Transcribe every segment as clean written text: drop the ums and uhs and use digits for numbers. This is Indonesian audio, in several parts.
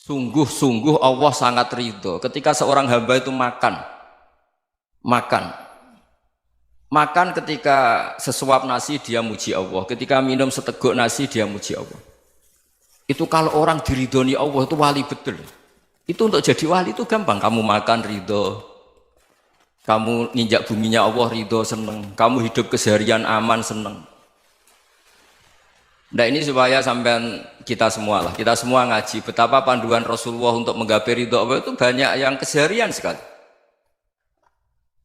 Sungguh-sungguh Allah sangat ridho ketika seorang hamba itu makan ketika sesuap nasi dia muji Allah, ketika minum seteguk nasi dia muji Allah. Itu kalau orang diridhoni Allah itu wali betul. Itu untuk jadi wali itu gampang, kamu makan ridho, kamu nginjak buminya Allah ridho seneng, kamu hidup keseharian aman seneng. Nah ini supaya sampean kita semua ngaji betapa panduan Rasulullah untuk menggapai ridho Allah itu banyak yang keseharian sekali.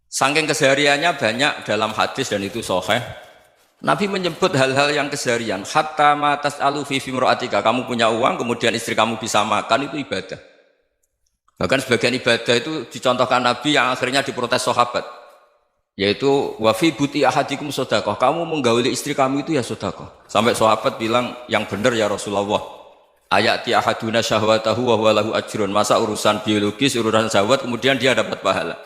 Saking kesehariannya banyak dalam hadis dan itu sahih. Nabi menyebut hal-hal yang keseharian. Hatta ma tas'alu fi fimra'atika, kamu punya uang kemudian istri kamu bisa makan itu ibadah. Bahkan sebagian ibadah itu dicontohkan Nabi yang akhirnya diprotes sahabat. Yaitu wa fi buti ahadikum sedekah, kamu menggauli istri kamu itu ya sedekah. Sampai sahabat bilang yang benar ya Rasulullah. Ayati ahaduna syahwatahu wa huwa lahu ajrun. Masa urusan biologis, urusan syahwat kemudian dia dapat pahala.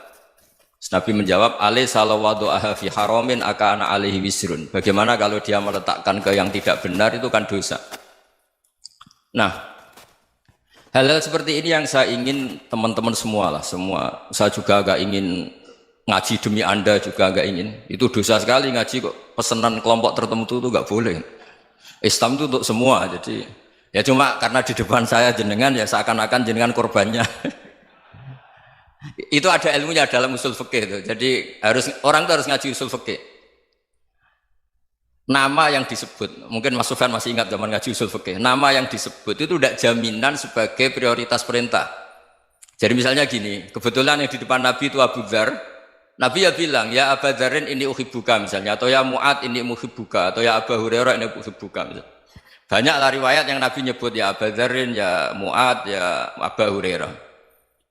Nabi menjawab, alaysa lawadu'aha fi haramin akana alaihi wisrun. Bagaimana kalau dia meletakkan ke yang tidak benar itu kan dosa. Nah, hal-hal seperti ini yang saya ingin teman-teman semua saya juga agak ingin ngaji demi Anda juga agak ingin. Itu dosa sekali ngaji kok pesanan kelompok tertentu itu enggak boleh. Islam itu untuk semua. Jadi ya cuma karena di depan saya jenengan ya seakan-akan jenengan korbannya. Itu ada ilmunya dalam usul fikih itu. Jadi orang itu harus ngaji usul fikih. Nama yang disebut, mungkin Mas Sufyan masih ingat zaman ngaji usul fikih. Nama yang disebut itu tidak jaminan sebagai prioritas perintah. Jadi misalnya gini, kebetulan yang di depan Nabi itu Abu Dzar. Nabi ya bilang, ya Aba Dzarin ini uhibbuka misalnya, atau ya Mu'ad ini muhibbuka, atau ya Aba Hurairah ini uhibbuka misalnya. Banyaklah riwayat yang Nabi nyebut ya Aba Dzarin, ya Mu'ad, ya Aba Hurairah.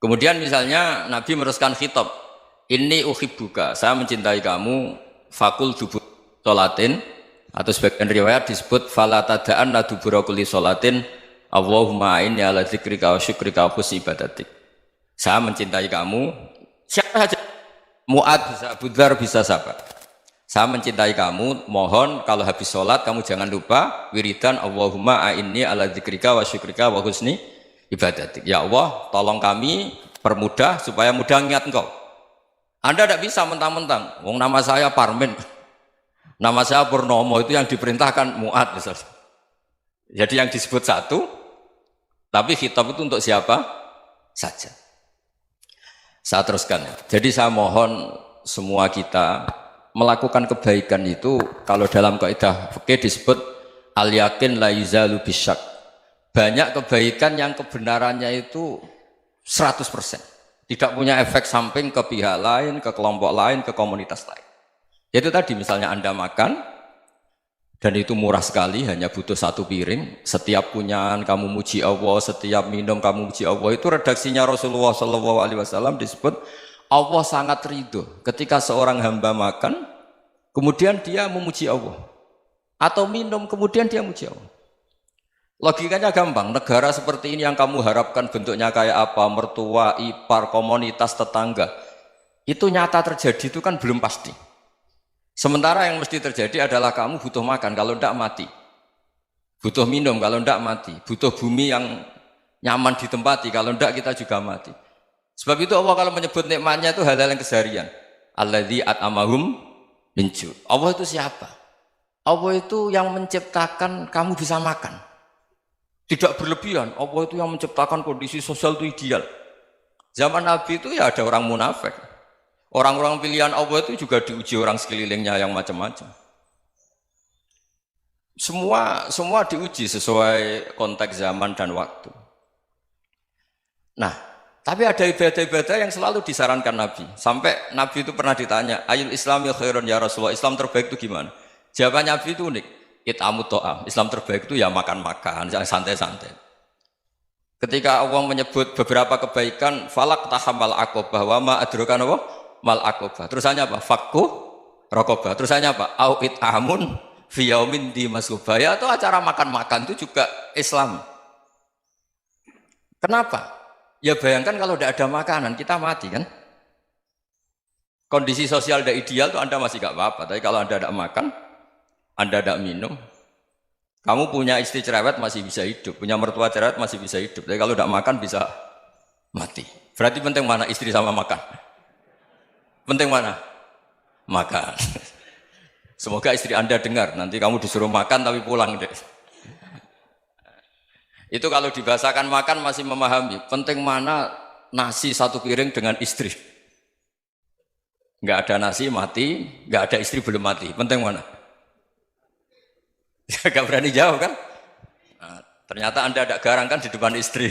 Kemudian misalnya Nabi meneruskan khitab, ini uhibbuka, saya mencintai kamu, fakul dubur sholatin, atau sebagian riwayat disebut fala tada'an la dubura kulli sholatin, Allahumma inni ala dzikrika wa syukrika wa husni ibadatik. Saya mencintai kamu, siapa saja. Mu'ad bisa, Abu Dzar bisa siapa? Saya mencintai kamu, mohon kalau habis sholat kamu jangan lupa wiridan Allahumma a'inni ala dzikrika wa syukrika wa husni ibadatik. Ya Allah, tolong kami permudah supaya mudah ingat engkau. Anda tidak bisa mentang-mentang, wong nama saya Parmin, nama saya Purnomo, itu yang diperintahkan Mu'ad misalnya. Jadi yang disebut satu, tapi khitab itu untuk siapa saja. Saya teruskan. Jadi saya mohon semua kita melakukan kebaikan itu kalau dalam kaidah fikih disebut al yakin la yuzalu bisyak. Banyak kebaikan yang kebenarannya itu 100%. Tidak punya efek samping ke pihak lain, ke kelompok lain, ke komunitas lain. Itu tadi misalnya Anda makan dan itu murah sekali, hanya butuh satu piring. Setiap punyaan kamu muji Allah, setiap minum kamu muji Allah. Itu redaksinya Rasulullah SAW disebut Allah sangat ridho ketika seorang hamba makan, kemudian dia memuji Allah, atau minum kemudian dia muji Allah. Logikanya gampang. Negara seperti ini yang kamu harapkan bentuknya kayak apa, mertua, ipar, komunitas, tetangga, itu nyata terjadi itu kan belum pasti. Sementara yang mesti terjadi adalah kamu butuh makan, kalau tidak mati. Butuh minum, kalau tidak mati. Butuh bumi yang nyaman ditempati, kalau tidak kita juga mati. Sebab itu Allah kalau menyebut nikmatnya itu hal-hal yang keseharian. Alladzi at'amahum min ju'. Allah itu siapa? Allah itu yang menciptakan kamu bisa makan. Tidak berlebihan. Allah itu yang menciptakan kondisi sosial itu ideal. Zaman Nabi itu ya ada orang munafik. Orang-orang pilihan Allah itu juga diuji orang sekelilingnya yang macam-macam. Semua diuji sesuai konteks zaman dan waktu. Nah, tapi ada ibadah-ibadah yang selalu disarankan Nabi. Sampai Nabi itu pernah ditanya, ayul islami khairun ya Rasulullah, Islam terbaik itu gimana? Jawaban Nabi itu unik. It'amut to'am. Islam terbaik itu ya makan-makan, yang santai-santai. Ketika Allah menyebut beberapa kebaikan, falak tahamal aqobah wa ma adrokan Allah mal aqobah. Terusannya apa? Fakku raqobah. Terusannya apa? Au it'amun fi yaumin di masghubah. Ya itu acara makan-makan itu juga Islam. Kenapa? Ya bayangkan kalau tidak ada makanan kita mati kan? Kondisi sosial tidak ideal itu Anda masih gak apa-apa. Tapi kalau Anda tidak makan, Anda tidak minum, Kamu punya istri cerewet masih bisa hidup, punya mertua cerewet masih bisa hidup. Tapi kalau tidak makan bisa mati. Berarti penting mana istri sama makan? Penting mana? Makan. Semoga istri Anda dengar, nanti kamu disuruh makan tapi pulang deh. Itu kalau dibahasakan makan masih memahami. Penting mana nasi satu piring dengan istri. Nggak ada nasi mati, nggak ada istri belum mati. Penting mana? Gak berani jawab kan? Nah, ternyata Anda ada garang kan di depan istri.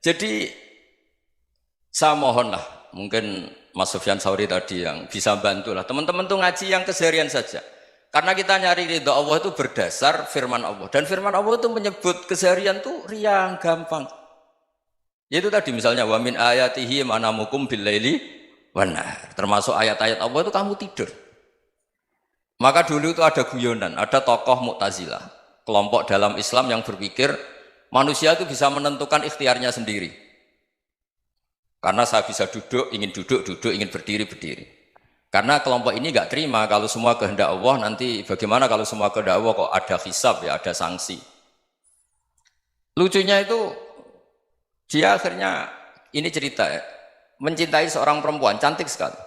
Jadi saya mohonlah, mungkin Mas Sufyan Sauri tadi yang bisa bantulah. Teman-teman tuh ngaji yang keseharian saja. Karena kita nyari ridha Allah itu berdasar firman Allah. Dan firman Allah itu menyebut keseharian tuh riang, gampang. Yaitu tadi misalnya wa min ayatihi manamukum bil laili wan nahar. Termasuk ayat-ayat Allah itu kamu tidur. Maka dulu itu ada guyonan, ada tokoh Mu'tazilah, kelompok dalam Islam yang berpikir manusia itu bisa menentukan ikhtiarnya sendiri. Karena saya bisa duduk, ingin berdiri, berdiri. Karena kelompok ini nggak terima kalau semua kehendak Allah, nanti bagaimana kalau semua kehendak Allah kok ada hisab ya, ada sanksi. Lucunya itu dia akhirnya, ini cerita ya, mencintai seorang perempuan, cantik sekali.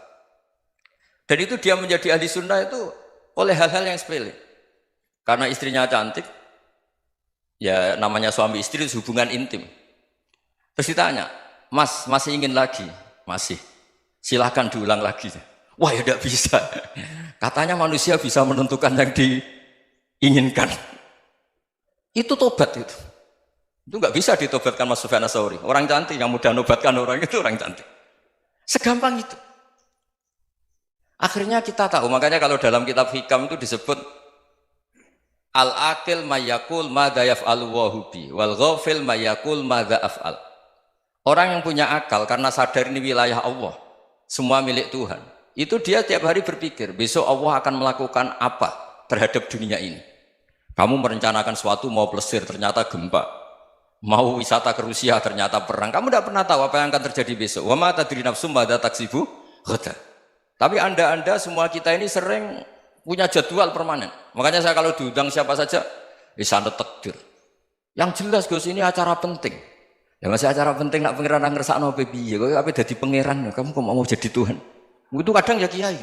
Dan itu dia menjadi ahli sunnah itu oleh hal-hal yang sepele. Karena istrinya cantik, ya namanya suami istri hubungan intim. Terus ditanya, Mas, masih ingin lagi? Masih. Silahkan diulang lagi. Wah ya tidak bisa. Katanya manusia bisa menentukan yang diinginkan. Itu tobat itu. Itu nggak bisa ditobatkan Mas Sufyan Ats-Tsauri. Orang cantik yang mudah nobatkan orang itu orang cantik. Segampang itu. Akhirnya kita tahu, makanya kalau dalam kitab Hikam itu disebut al-aqil mayyakul madza yaf'alu wa hubi wal ghafil mayyakul madza af'al. Orang yang punya akal karena sadar ini wilayah Allah, semua milik Tuhan. Itu dia tiap hari berpikir, besok Allah akan melakukan apa terhadap dunia ini. Kamu merencanakan suatu mau plesir, ternyata gempa. Mau wisata ke Rusia, ternyata perang. Kamu tidak pernah tahu apa yang akan terjadi besok. Wa ma tadri nafsum madza taksibu ghadan. Tapi anda semua kita ini sering punya jadwal permanen. Makanya saya kalau diundang siapa saja, sanad takdir. Yang jelas Gus ini acara penting. Ya masih acara penting nak pangeran ngersakno piye? Kok ape dadi pangeran? Kamu kok mau jadi Tuhan? Itu kadang ya kiai.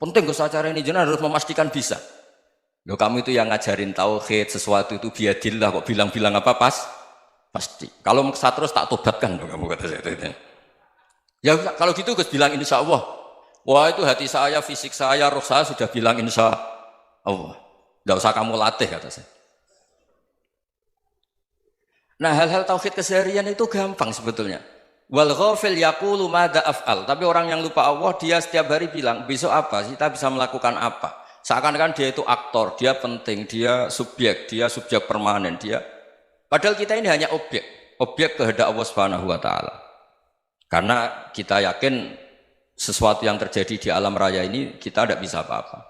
Penting Gus acara ini jenengan harus memastikan bisa. Loh kamu itu yang ngajarin tauhid, sesuatu itu biadillah kok bilang-bilang apa pasti. Kalau maksa terus tak tobatkan loh kamu kata saya. Ya kalau gitu Gus bilang insya Allah. Wah itu hati saya, fisik saya, roh saya sudah bilang insya Allah. Tidak usah kamu latih kata saya. Nah hal-hal tauhid keseharian itu gampang sebetulnya. Wal ghafil yaqulu madza af'al. Tapi orang yang lupa Allah dia setiap hari bilang besok apa? Kita bisa melakukan apa? Seakan-akan dia itu aktor, dia penting, dia subjek permanen, dia. Padahal kita ini hanya objek kehendak Allah Subhanahu wa taala. Karena kita yakin sesuatu yang terjadi di alam raya ini kita tidak bisa apa-apa.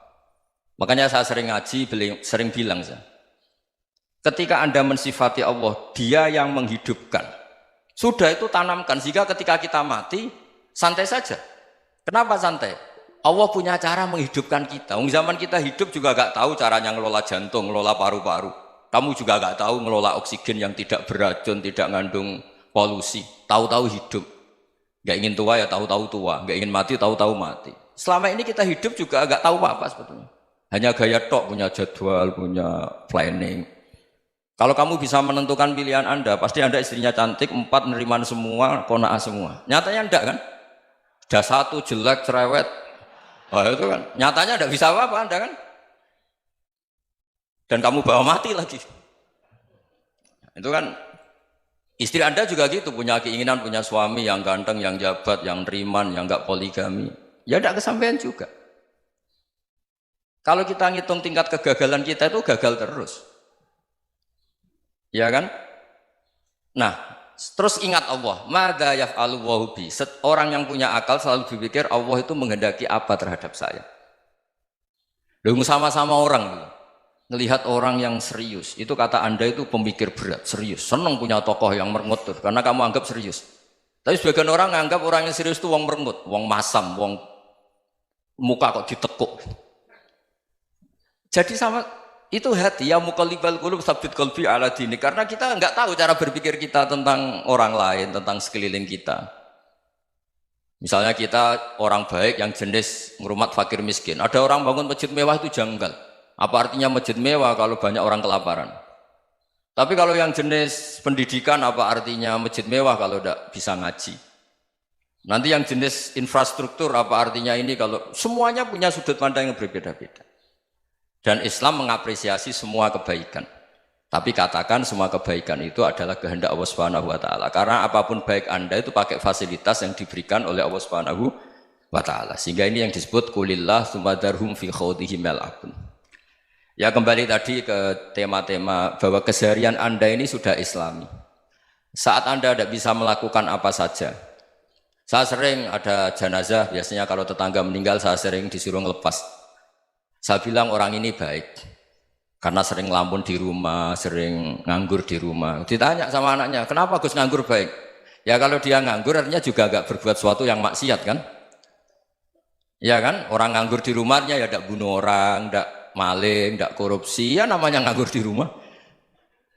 Makanya saya sering ngaji, sering bilang saya, ketika Anda mensifati Allah, Dia yang menghidupkan. Sudah itu tanamkan sehingga ketika kita mati santai saja. Kenapa santai? Allah punya cara menghidupkan kita. Zaman kita hidup juga gak tahu caranya ngelola jantung, ngelola paru-paru. Kamu juga gak tahu ngelola oksigen yang tidak beracun, tidak mengandung polusi. Tahu-tahu hidup. Gak ingin tua ya tahu-tahu tua, gak ingin mati tahu-tahu mati. Selama ini kita hidup juga gak tahu apa-apa sebetulnya. Hanya gaya tok, punya jadwal, punya planning. Kalau kamu bisa menentukan pilihan Anda, pasti Anda istrinya cantik, 4 neriman semua, kona'ah semua. Nyatanya enggak kan? Ada 1 jelek, cerewet. Oh itu kan, nyatanya enggak bisa apa-apa Anda kan? Dan kamu bawa mati lagi. Itu kan, istri Anda juga gitu, punya keinginan, punya suami yang ganteng, yang jabat, yang neriman, yang enggak poligami. Ya enggak kesampaian juga. Kalau kita ngitung tingkat kegagalan kita itu gagal terus. Ya kan? Nah, terus ingat Allah, madza yaf'alu wa bi. Orang yang punya akal selalu berpikir Allah itu menghendaki apa terhadap saya. Lalu sama-sama orang melihat orang yang serius, itu kata Anda itu pemikir berat, serius, senang punya tokoh yang merengut tuh, karena kamu anggap serius. Tapi sebagian orang menganggap orang yang serius itu wong merengut, wong masam, wong muka kok ditekuk. Jadi sama Itu hati, ya muqallibal qulub tsabbit qalbi ala dini. Karena kita nggak tahu cara berpikir kita tentang orang lain, tentang sekeliling kita. Misalnya kita orang baik yang jenis ngrumat fakir miskin. Ada orang bangun masjid mewah itu janggal. Apa artinya masjid mewah kalau banyak orang kelaparan? Tapi kalau yang jenis pendidikan apa artinya masjid mewah kalau tidak bisa ngaji? Nanti yang jenis infrastruktur apa artinya ini kalau semuanya punya sudut pandang yang berbeda-beda. Dan Islam mengapresiasi semua kebaikan. Tapi katakan semua kebaikan itu adalah kehendak Allah Subhanahu wa taala. Karena apapun baik Anda itu pakai fasilitas yang diberikan oleh Allah Subhanahu wa taala. Sehingga ini yang disebut qulillah tsumadarhum fi khawdihim yal'abun. Ya kembali tadi ke tema-tema bahwa keseharian Anda ini sudah Islami. Saat Anda tidak bisa melakukan apa saja. Saya sering ada jenazah, biasanya kalau tetangga meninggal saya sering disuruh ngelepas. Saya bilang orang ini baik karena sering ngelamun di rumah, sering nganggur di rumah. Ditanya sama anaknya, kenapa Gus nganggur baik? Ya kalau dia nganggur artinya juga agak berbuat sesuatu yang maksiat kan? Ya kan? Orang nganggur di rumahnya ya tidak bunuh orang, tidak maling, tidak korupsi, ya namanya nganggur di rumah.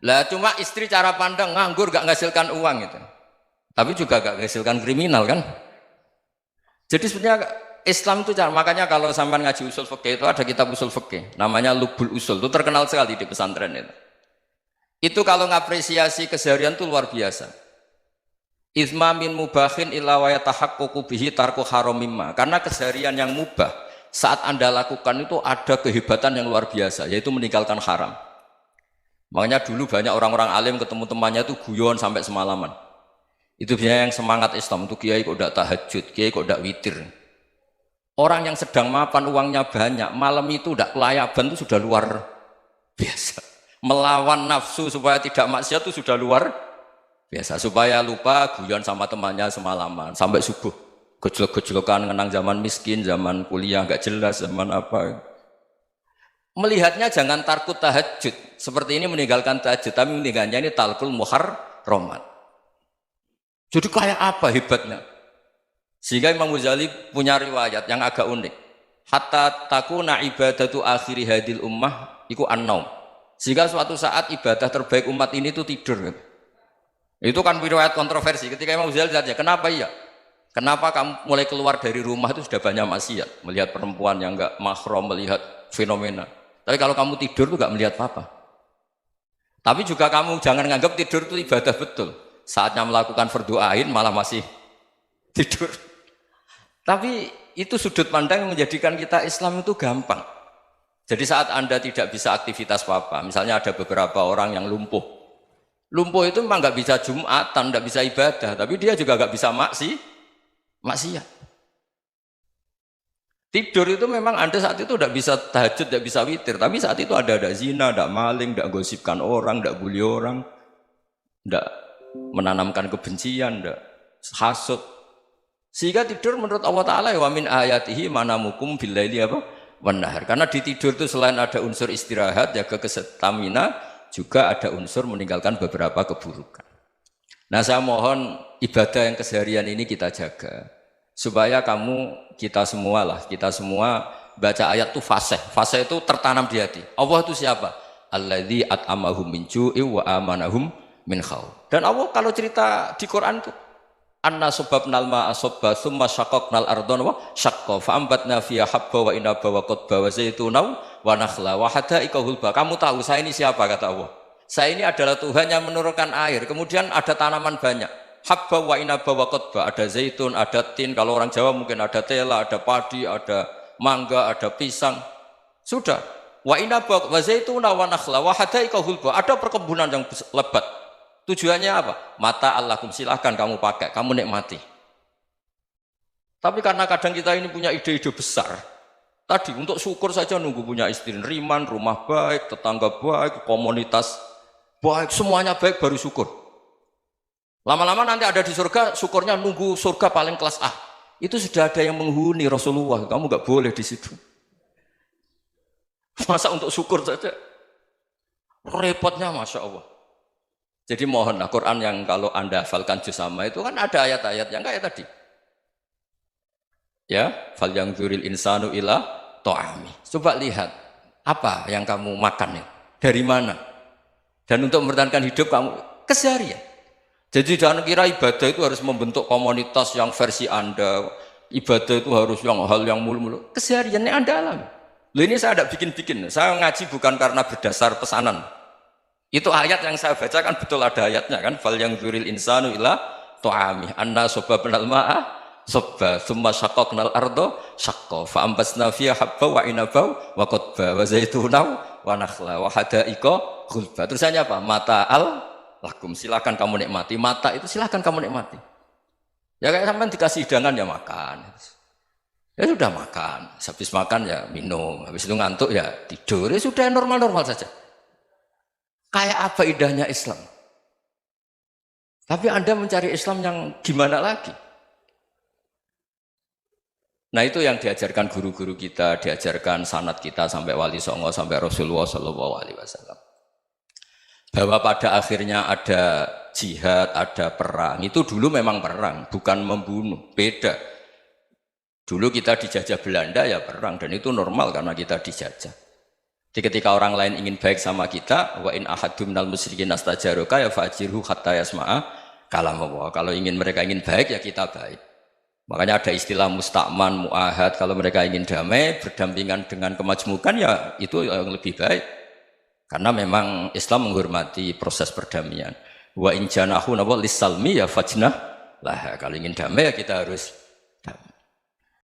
Lah cuma istri cara pandang nganggur gak menghasilkan uang itu. Tapi juga gak menghasilkan kriminal kan? Jadi sebenarnya Islam itu makanya kalau sampai ngaji usul fikih itu ada kitab usul fikih namanya Lubul Usul, itu terkenal sekali di pesantren itu. Itu kalau ngapresiasi keseharian itu luar biasa. Izma min mubahin illa wa yatahaqqaqu bihi tarku haramimma. Karena keseharian yang mubah saat Anda lakukan itu ada kehebatan yang luar biasa, yaitu meninggalkan haram. Makanya dulu banyak orang-orang alim ketemu temannya itu guyon sampai semalaman. Itu biasanya yang semangat Islam itu kiai kok tidak tahajud, kiai kok tidak witir. Orang yang sedang mapan uangnya banyak, malam itu tidak kelayaban itu sudah luar biasa. Melawan nafsu supaya tidak maksiat itu sudah luar biasa. Supaya lupa guyon sama temannya semalaman sampai subuh. Gejlok-gejlokan ngenang zaman miskin, zaman kuliah nggak jelas, zaman apa. Melihatnya jangan tarkut tahajud. Seperti ini meninggalkan tahajud, tapi meninggalkannya ini talkul muharramat. Jadi kayak apa hebatnya? Sehingga Imam Ghazali punya riwayat yang agak unik. Hatta takuna ibadatu akhiri hadil ummah iku an-naum. Sehingga suatu saat ibadah terbaik umat ini itu tidur. Itu kan riwayat kontroversi. Ketika Imam Ghazali tanya, kenapa iya? Kenapa kamu mulai keluar dari rumah itu sudah banyak maksiat? Melihat perempuan yang enggak mahram, melihat fenomena. Tapi kalau kamu tidur itu enggak melihat apa-apa. Tapi juga kamu jangan menganggap tidur itu ibadah betul. Saatnya melakukan fardhu ain malah masih tidur. Tapi itu sudut pandang yang menjadikan kita Islam itu gampang. Jadi saat Anda tidak bisa aktivitas apa-apa, misalnya ada beberapa orang yang lumpuh. Lumpuh itu memang nggak bisa Jumatan, nggak bisa ibadah, tapi dia juga nggak bisa maksiat. Tidur itu memang Anda saat itu tidak bisa tahajud, tidak bisa witir, tapi saat itu ada zina, ada maling, tidak gosipkan orang, tidak bully orang, tidak menanamkan kebencian, tidak hasud. Sehingga tidur menurut Allah Ta'ala wa min ayatihi manamukum billaili apa? Wan-nahar. Karena di tidur itu selain ada unsur istirahat, jaga kestamina, juga ada unsur meninggalkan beberapa keburukan. Nah saya mohon ibadah yang keseharian ini kita jaga. Supaya kita semua baca ayat itu fasih. Fasih itu tertanam di hati. Allah itu siapa? Alladzi at'amahum min ju'i wa amanahum min khauf. Dan Allah kalau cerita di Quran itu anna subabnal ma'a subba thumma syaqaqnal ardhan wa syaqqa fa ambatna fiha habba wa inaba wa qadba wa zaituna wa nakhla wa hadaika hulba. Kamu tahu saya ini siapa, kata Allah? Saya ini adalah Tuhan yang menurunkan air, kemudian ada tanaman banyak. Habba wa inaba wa qadba, ada zaitun, ada tin, kalau orang Jawa mungkin ada tela, ada padi, ada mangga, ada pisang. Sudah. Wa inaba wa zaituna wa nakhla wa hadaika hulba, ada perkebunan yang lebat. Tujuannya apa? Mata Allahkum, silahkan kamu pakai, kamu nikmati. Tapi karena kadang kita ini punya ide-ide besar. Tadi untuk syukur saja nunggu punya istri riman, rumah baik, tetangga baik, komunitas baik, semuanya baik baru syukur. Lama-lama nanti ada di surga, syukurnya nunggu surga paling kelas A. Itu sudah ada yang menghuni Rasulullah, kamu nggak boleh di situ. Masa untuk syukur saja? Repotnya Masya Allah. Jadi mohonlah Quran yang kalau Anda hafalkan juz sama itu kan ada ayat-ayat yang kayak tadi. Ya, fal yang dzuril insanu ila ta'ami. Coba lihat Apa yang kamu makan ya? Dari mana? Dan untuk mempertahankan hidup kamu keseharian. Jadi jangan kira ibadah itu harus membentuk komunitas yang versi Anda. Ibadah itu harus hal yang mulu-mulu. Kesehariannya Anda alami. Loh, ini saya tidak bikin-bikin. Saya ngaji bukan karena berdasar pesanan. Itu ayat yang saya bacakan betul ada ayatnya kan. Fal yang dzuril insanu ila tu'ami anna sobabnal ma'a sobba thumma syaqaqnal ardo syaqqa fa ambasna fiha habba wa inaba wa qadba wa zaituna wa nakhla wa hada'iqa ghulba. Terusannya apa? Mata'al lakum, silakan kamu nikmati. Mata itu silakan kamu nikmati. Ya kayak sampean dikasih hidangan ya makan. Ya sudah makan, habis makan ya minum, habis itu ngantuk ya tidur. Ya sudah normal-normal saja. Kayak apa indahnya Islam? Tapi Anda mencari Islam yang gimana lagi? Nah itu yang diajarkan guru-guru kita, diajarkan sanad kita sampai Wali Songo, sampai Rasulullah SAW. Bahwa pada akhirnya ada jihad, ada perang. Itu dulu memang perang, bukan membunuh, beda. Dulu kita dijajah Belanda ya perang, dan itu normal karena kita dijajah. Jadi ketika orang lain ingin baik sama kita, wa in ahadum minal musyrikin astajaruka ya fa'jirhu hatta yasma'a kalam Allah. Kalau mereka ingin baik ya kita baik. Makanya ada istilah musta'man, mu'ahad. Kalau mereka ingin damai, berdampingan dengan kemajmukan ya itu yang lebih baik. Karena memang Islam menghormati proses perdamaian. Wa in janahu lis-salmi ya fajnah lah. Kalau ingin damai ya kita harus